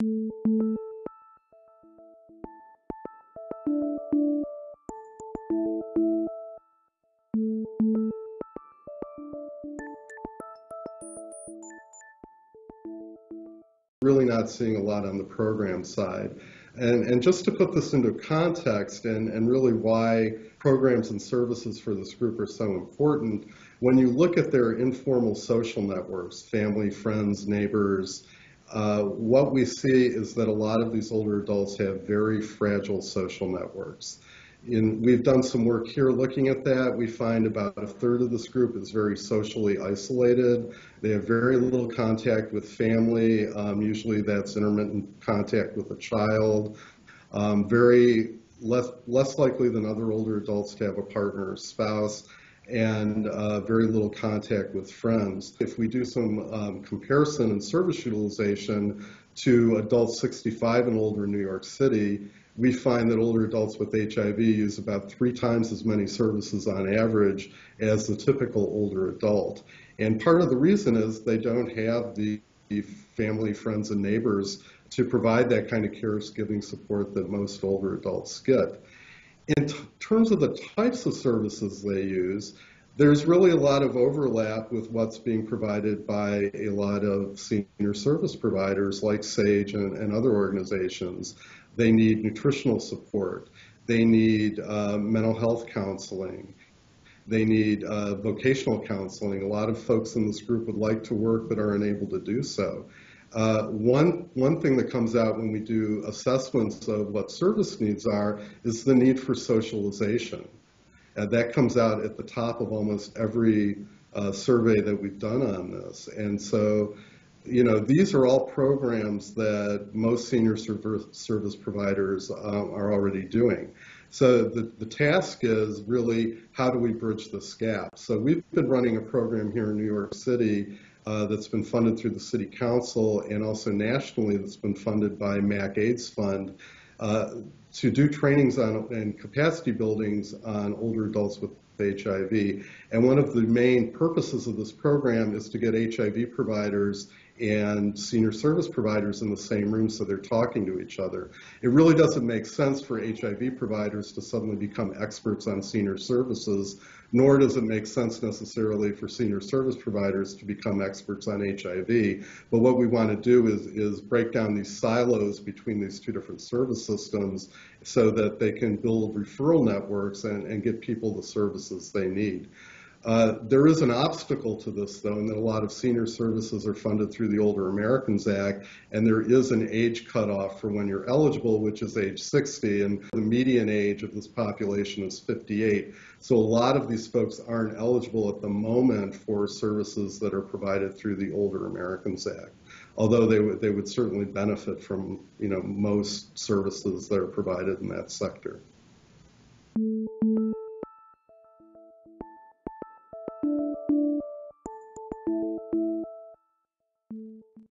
Really not seeing a lot on the program side. And just to put this into context and really why programs and services for this group are so important, when you look at their informal social networks, family, friends, neighbors, what we see is that a lot of these older adults have very fragile social networks. We've done some work here looking at that. We find about a third of this group is very socially isolated. They have very little contact with family. Usually that's intermittent contact with a child. Very less likely than other older adults to have a partner or spouse, and very little contact with friends. If we do some comparison in service utilization to adults 65 and older in New York City, we find that older adults with HIV use about 3 times as many services on average as the typical older adult. And part of the reason is they don't have the family, friends, and neighbors to provide that kind of caregiving support that most older adults get. In terms of the types of services they use, there's really a lot of overlap with what's being provided by a lot of senior service providers like SAGE and other organizations. They need nutritional support. They need mental health counseling. They need vocational counseling. A lot of folks in this group would like to work but are unable to do so. One thing that comes out when we do assessments of what service needs are is the need for socialization. That comes out at the top of almost every survey that we've done on this. And so, you know, these are all programs that most senior service providers are already doing. So the task is really, how do we bridge this gap? So we've been running a program here in New York City that's been funded through the City Council, and also nationally that's been funded by MAC AIDS Fund, to do trainings on and capacity buildings on older adults with HIV. And one of the main purposes of this program is to get HIV providers and senior service providers in the same room so they're talking to each other. It really doesn't make sense for HIV providers to suddenly become experts on senior services, nor does it make sense necessarily for senior service providers to become experts on HIV. But what we want to do is break down these silos between these two different service systems so that they can build referral networks and get people the services they need. There is an obstacle to this, though, in that a lot of senior services are funded through the Older Americans Act, and there is an age cutoff for when you're eligible, which is age 60, and the median age of this population is 58. So a lot of these folks aren't eligible at the moment for services that are provided through the Older Americans Act, although they would certainly benefit from, you know, most services that are provided in that sector.